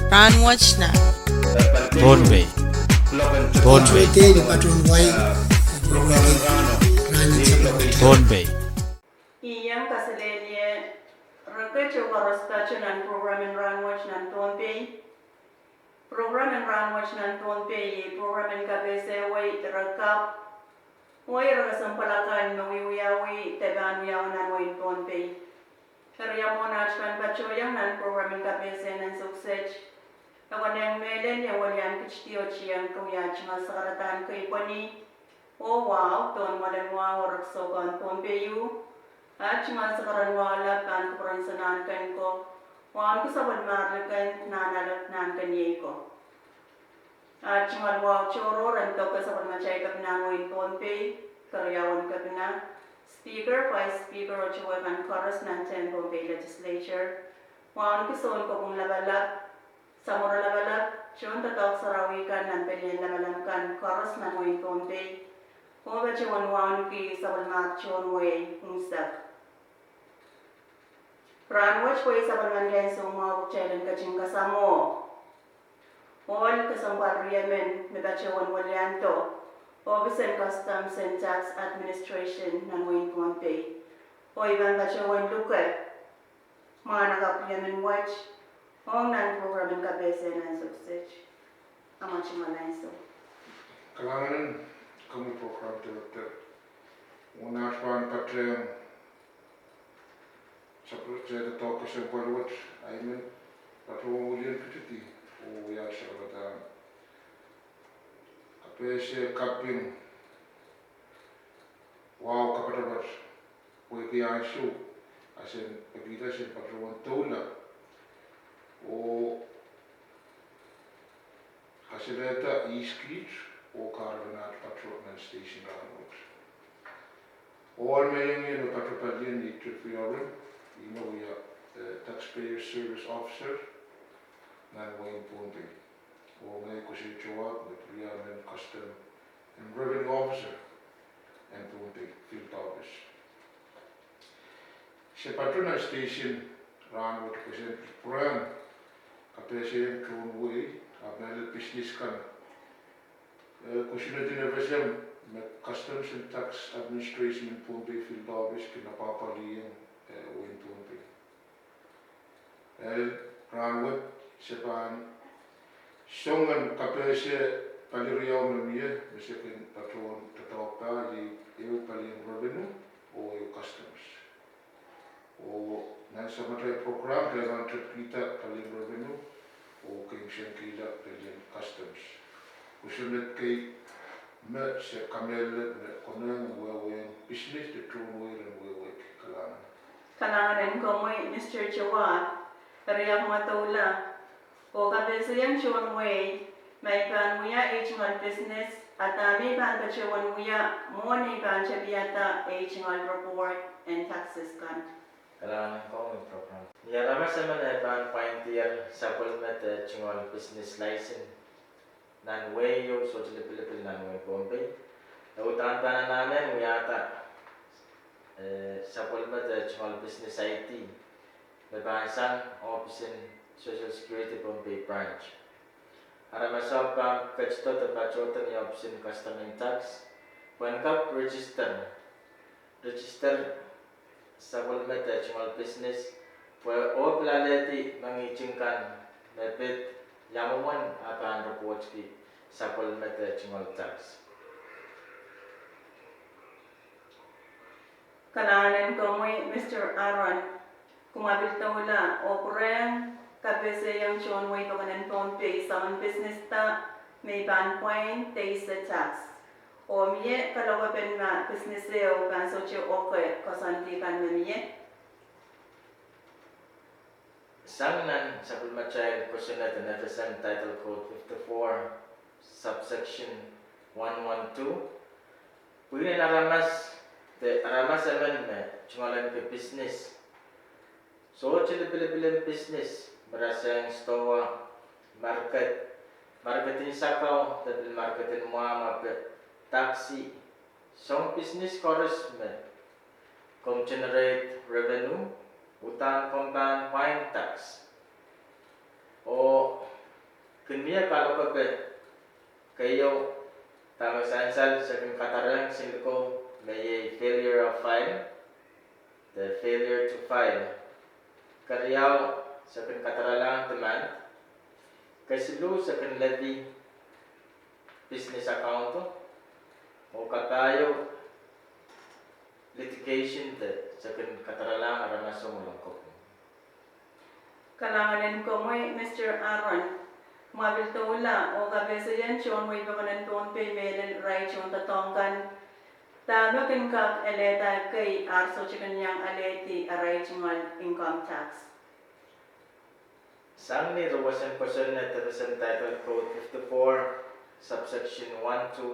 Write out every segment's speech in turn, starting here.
RAHNWET na Thornway Thornway patron why Thornway Iyang kasalelye rakacho karastacho nan program in RAHNWET nan Thornway. Program in RAHNWET nan Thornway program in kabese way rakap way rakasampalakan no wiyawi teban wiyaw nan way Thornway. Karya mo na chkan bacho yang nan program in kabese nan suksej. Kawan yang melen yang walian kecil yang kuya cuma sekarang kei pani. Oh wow, tuan madan wow raksokan Thornway you. Cuma sekarang wala kan keperan senan kan ko. Wan ku saban marlekan nanalak nan kan yeko. Cuma wow coro ranto ka saban macai kap nan win Thornway karyawan kap na. Speaker, Vice Speaker o chua kan chorus nan ten Thornway Legislature. Wan ku son ko kung labalak. Samura labalak, chun tatok sarawikan nan pilihan labalamkan chorus nan win Thornway. Kung ba chuan wan ki saban mak chun way umsak. RAHNWET ko isa pangandiyan sa umawag challenge kaching kasamo. All kasampar Yemen, mebachawan walyanto, Office and Customs and Tax Administration ng Wayne Thornway. O iban bachawan luka, mga nagap-Yemen watch, o nan program ng kabese ng substage. Ama chimalain so. Kailangan kami program director. Una pan patrem seperti saya tahu kesempatan buat, I mean, patron ulian kecil, oh ya sahabat, apa sih kaping, wow kapan dapat, kue kian show, asen begitu asen patron tola, oh hasilnya tak iskrit, oh karena patron dan station RAHNWET. All meningen patron padian di Triffiarum. You know, we are taxpayer service officer, nan Wayne Thornway. O ngay ko si Chua, we are an custom and revenue officer, and Thornway field office. Sa patron station, RAHNWET kasi program, kapesya Thornway, abnal business kan. Kusunod din FSM, customs and tax administration in Thornway field office, kinapapaliyang Wayne Thornway. RAHNWET sepan songan kapesya paliriyaw namanya, misalkan patron tatawag di EU paling revenue o EU customs. O nasa matay program kailangan trip kita paling revenue o kailangan kita paling customs. Kusunod kay sa kamel na kunang wawang business de Thornway and wawang kailangan. Kailangan ko mo Mr. Chua, kariyak matula. O kabese yang chuan way, may pan muya HML business, at may pan kachuan muya, money pan chabiyata HML report and taxes kan. Kailangan ko may program. Yarama sa mga pan pioneer supplement HML business license. Nan way yung social Pilipil nan way Thornway. Nautan pa na namin muyata supplement HML business IT. May bahasan Office and Social Security Thornway branch. Aramasal pa kachto tapachotan ni Office and Custom and Tax. When kap register supplement HML business. Where all planeti mangicingkan mepet yamuan apan report ki supplement HML tax. Kailangan ko mo Mr. Aaron, kumabil tawala o kurang kabese yang chuan way to kanan Thornway sa business ta may ban point taste tax. O miye kalawa pen ma business leo kan socio okay kasanti kan miye. Sangnan supplement child questionnaire in FSM title code 54 subsection 112. Pwede naramas amendment chungalan ke business. So chile pilipilim business berasang store marketing sakaw tabil marketing muama pe taxi. So business chorus me generate revenue utang pembayaran fine tax o failure to file. Kariyaw sa kan kataralang demand, kasilu sa kan levy business account o katayo litigation sa kan kataralang aramasong mulangkop. Kalanganin ko mo, Mr. Aaron, mabil tula o kabesa yan siyon mo ibakanan tuon pay melen right siyon tatongkan. Tama kin kak eleta kay arso chikan yang aleti aray chingal income tax. Sang ni Rawasan Person na Title Code 54, subsection 121,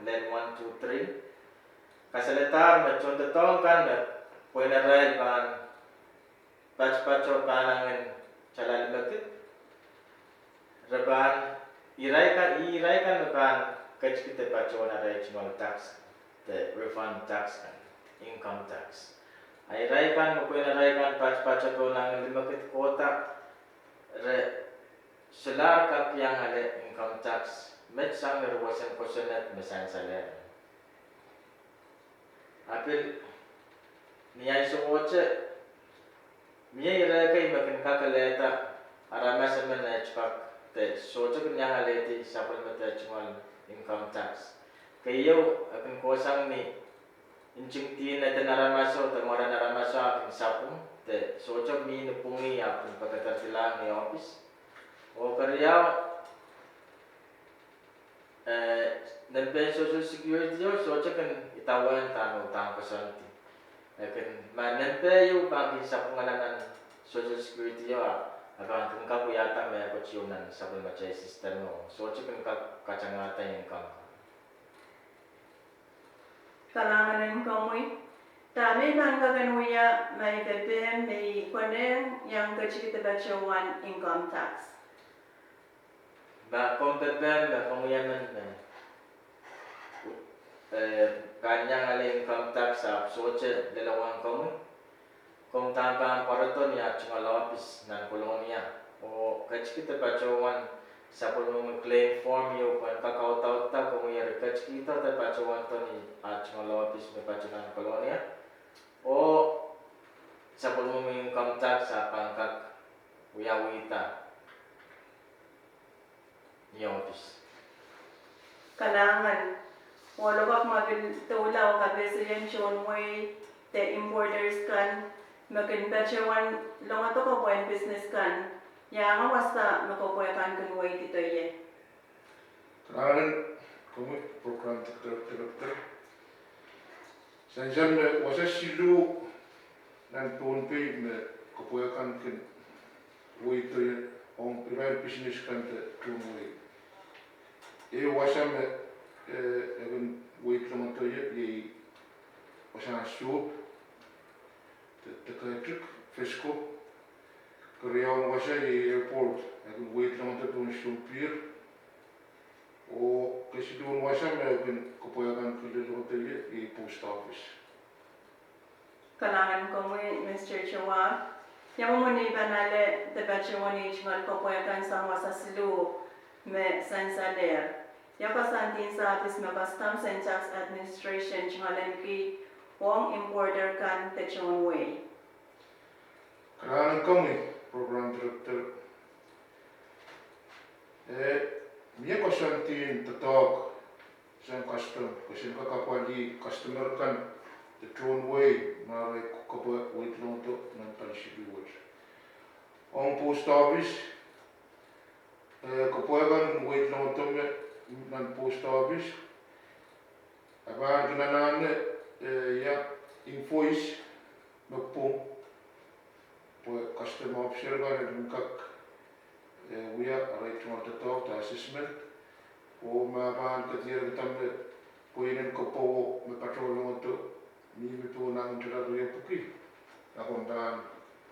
len 123. Kasalitar macon tatongkan na puinaray ban patch-patcho panangan calal bakit. Raban iray kan ban kachkite patcho na ray chingal tax, the refund tax kan, income tax. Ay ray kan mo puinaray kan patch-patcho panangan limakit kota re solar kak yang ale income tax met sang Rawasan Person at mesan saler. Apil niyay suwoche miyay kay makin kakaleta arama sa man etchpak te soche kanya haleti sapal mata chmal income tax kayo akin kosang ni inching tin na naramaso tamara naramaso akin sapung te soche mi nupungi akin pagkatar sila ni office o karyaw nagpen social security yo soche kan itawan tano utang pasanti. Akan manampe yo bagi sapunganan social security yo akan kengkap yata may kotsyonan sa pamachay system mo. Soche kan kacangata yung kam. Kalanganin ko mo, tami bang kakanuya may bebem may kone yang kachikita batchawan income tax. Ba kompeten ba kumuyanan na kanyang alay income tax sa soche dalawang kami. Kung tamang paraton ya chingal office ng kolonya o kachikita batchawan sa pulmong claim form yo kan kakauta ta kung yar kachikita ta batchawan to ni chingal office may batchawan kolonya o sa pulmong income tax sa pangkak uyawita ni office. Kalangan walo kak mabil tula o kabesa yan siyon mo te importers kan makin batchawan longa to ka buwan business kan ya nga wasta makopoyakan kan way dito ye. Kalangan kami program director. Sanjam me wasa silu nan tuon pay me kapoyakan kan way to ye on private business kan te tuon way. Wasa me even way to ye wasa soup te kaitruk fesco Korean wasa ye airport even way to tuon sumpir o kasi doon wasa me even kapoyakan kan ye post office. Kalangan ko mo Mr. Chua. Yang mo ni banale te batchawan ni chingal kapoyakan sa wasa silu me sansaler. Yapasantin sa Office ng Customs and Tax Administration chingalan ki wong importer kan te chon way. Kalangan kami program director. Miya kasantin tatok sa custom kasi nakakapali customer kan the drone way maray kukaba wait lang to ng palisibiwat. Ang post office kapayagan wait lang to ng post office aba ginanan ya invoice magpong po customer officer ba nagkak uya aray tungkol tatok ta assessment o mabahan katir kitamle puinin ko po may patrol mo to ni mito nang tirado yung puki akong bahan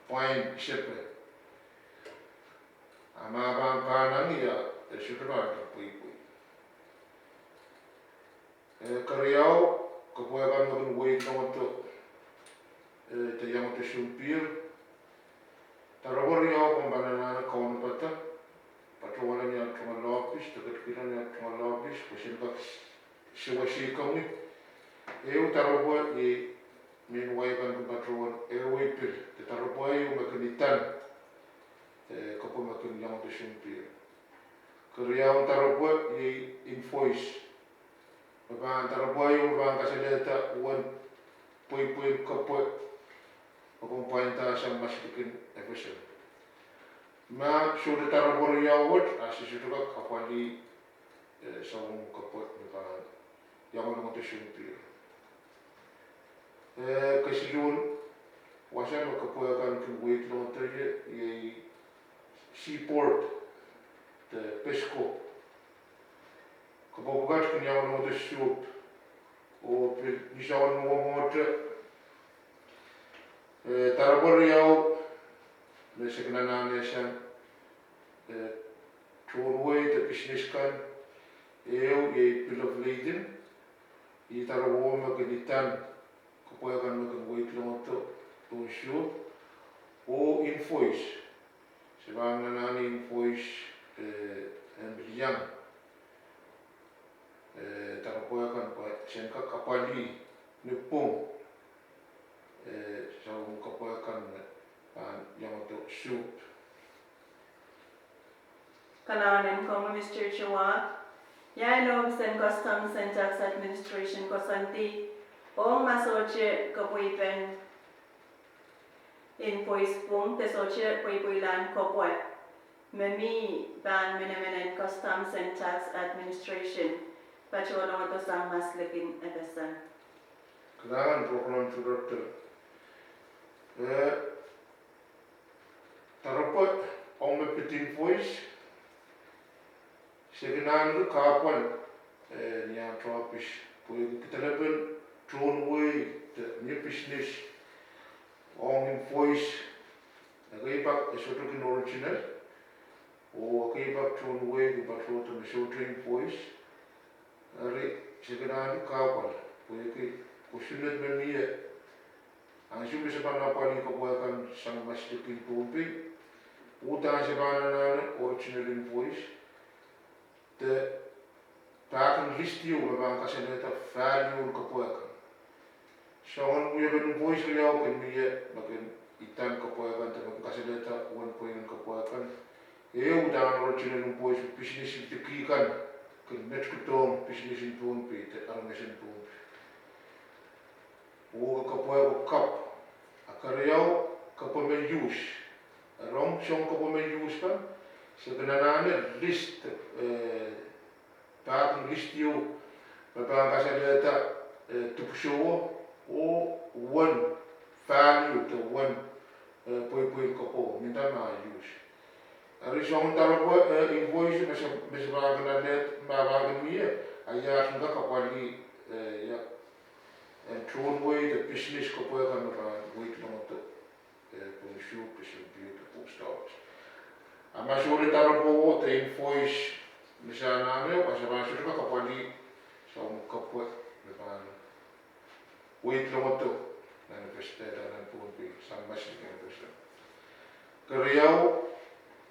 fine shepe mabahan panang iya syukurado puy Kariyaw, kapuyakan naman wait naman to tayang to sumpir. Tarawar yaw kung banana kawan pata, patrawalan niya tungal office, tagatkiran niya tungal office, kasi siwa-sikam ni. Tarawar min way kan patron wipil te tarapoy makanitan kapo makin yang to shumpi kriya tarapoy ye invoice ba tarapoy ba kaseleta wan pui kapo kompointa sa masbikin FSM ma sudah tarapoy yawot asisuka kapali sa kapo ba yang to shumpi Kasilun wasa makapuyakan kung wait long tayo yung seaport the pesco kapapagat kung yaw mo the soup o nisawan mo mo tarapor yaw na signana siya turway the business kan yung bill of lading itarawo magalitan kapuyakan mo kung wait long to show o invoice sebang nanani invoice yang tarapuyakan pa siyangka kapali nipong sa kapuyakan yang to shoot Kalahanin ko Mr. Chua, yan Office Customs and Tax Administration Kosanti, o masoche kapuipen invoice pung tesoche puipuilan kopwe. Memi ban menemenen Customs and Tax Administration. Pachola wato sang maslikin FSM. Kailangan program surat tarapot ang mapiting voice sekinan lu kapan niya tropish puy kitalaban drone way the new business ang invoice nagaipak isoto kin original o kaipak drone way di patrol to isoto invoice ari sekinan lu kapan puy ki kusunod memiya ang siyempre sa panapani kapuyakan sang maslikin pumping utang sa pananan original invoice the taken list you mabang kasalita value kapuyakan so on we have an invoice liao kan miya bakin itan kapuyakan tamang kasalita 1 point kapuyakan utang original invoice business itikikan kan net kutong business in pumping te arnation pumping o kapuyakan kap akariyaw kapamel use rong siyong kapamel use kan sebenarnya list taken list you mabang kasalita tupsyo o one value to one point kapo minta ma use ari siyong tarapo invoice masabagan na net mabagan miya ayah nga kapali ya and drone way the business kapuyakan na wait lang ito kung shoot is beautiful stars ama sure tarapo the invoice misa namin kasi masuk ka kapali sa kapwa na wait lang ito na nagpestera ng pumping sa masik na ito kariyaw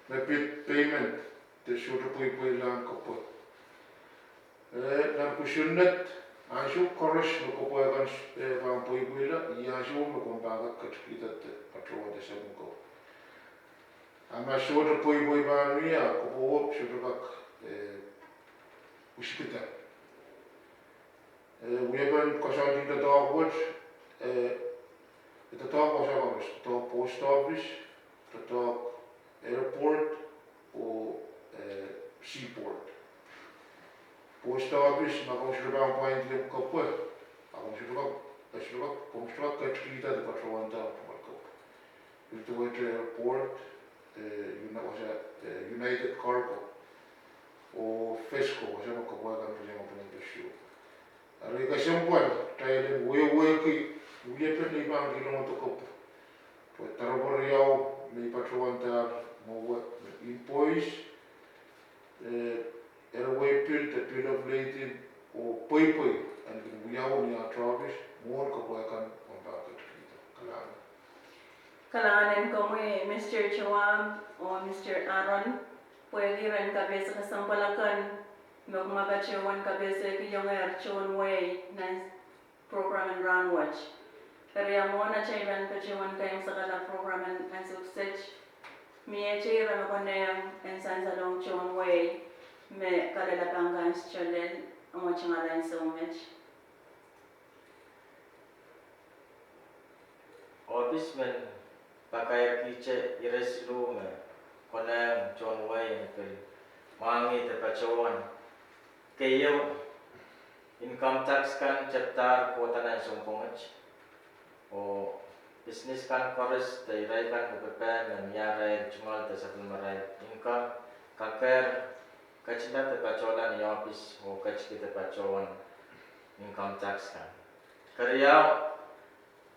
na payment the sure po lang kapwa na kusunat Anju koros no kapuyakan bang puipuila ianju no kumbaga kachkita patrol de sabunko. Ama shoda puipui bang mia kupo shoda bak uskita. We have kosan di dog watch the top was ours, the top post office, the top airport or seaport. Post office makonsluban point lim kapwa akonsluban konstrukt kachkita de patrolanta marko itu airport United Cargo o Fesco wasa makapwa kan punya mapunan show ari kasempuan taylen we ki uye pen ibang gilong to kop to taraboriao may patrolanta mo invoice airway pill the pill of lading o poi and wiyaw niya Travis more kapuyakan on bakit dito Kailangan ko mo Mr. Chua o Mr. Aaron pwede rin kabesa kasampalakan magmagachewan kabesa kiyong erchon way na program and RAHNWET Area mona chaiban kachiwan kayong sa kala program and success. Mie chira na koneyang and sansalong chon way me kalalapangan chalel ang machangalan so much. Office men pakai kice ires lume koneyang chon way pel mangi te pacawan kayo income tax kan chapter kota na sumpongach o business kan kores te irai kan bepen dan yarai jumal te sapul marai income kaker kacina te pacawan ni office o kac kita pacawan income tax kan karyau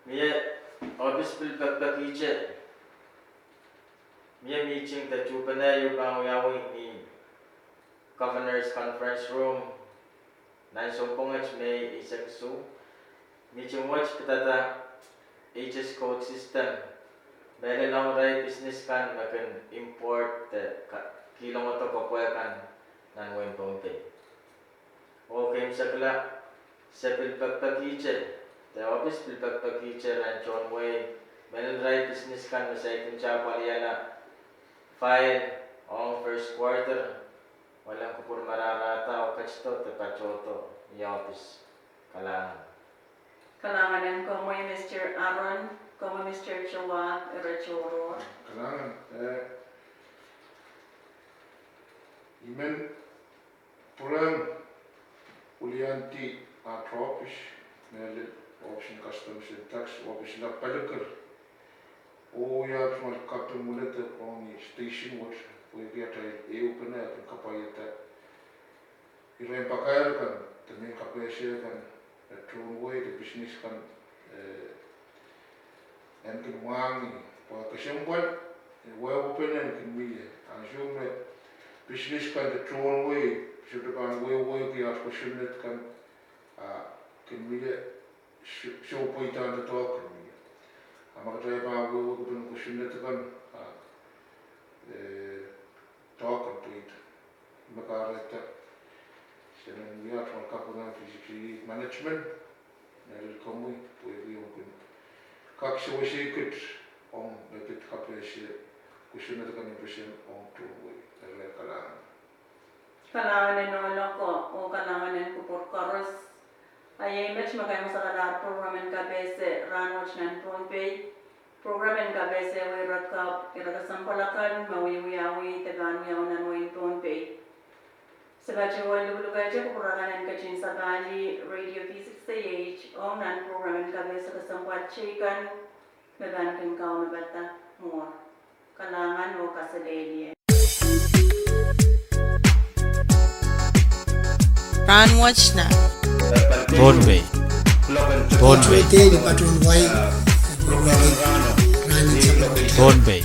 mie office bil pakice mie meeting te chupana yu bang yawi ni Governor's Conference Room, nan sumpongach may isaksu. Meeting watch pitata HS code system. Bale lang ray business kan makan import kilong oto papuyakan nan wen pompe. Okay sakla sepil pagpagiche. The office pil pagpagiche ran John Way. Bale ray business kan masay kuncha paliana file on first quarter. Walang kupur mararata o kachto te pachoto ni office kalangan. Kalangan ng komoy Mr. Aaron, komoy Mr. Chua, Irachoro. Kalangan imen pulang ulianti atropish mele option customs and tax office la palukar o ya mal kapel mulete on station watch Kita pernah kapayata irai pakaian kan temen kapasian kan runway the business kan yang kenuangi pada kesembuhan way open and kini anjung business kan the runway sudah kan way kita positioned kan kini show pointan the talk kini amak saya pak way open positioned kan talk and tweet. Makarata. Senin we are from Kapunan Physical Management. Nel Komu, we will go. Kakso secret on the pit capacity. Kushina the impression on two way. Kalangan. Kalangan ng loko o kalangan ng kupor karos. Ay image magayong sa kalar program and kabese RAHNWET ng Pompe. Program and kabese we rakap irakasampalakan mawiwiyawi taganuyaw na noy Pompe. Sa bachiwan lulugaja kupurakan ng kachin sa bali Radio P68 o nan program and kabese kasampat chikan nagankin kao na bata more. Kalangan o kasalelye. RAHNWET na Thorn Bay, Patron White, Thorn Bay.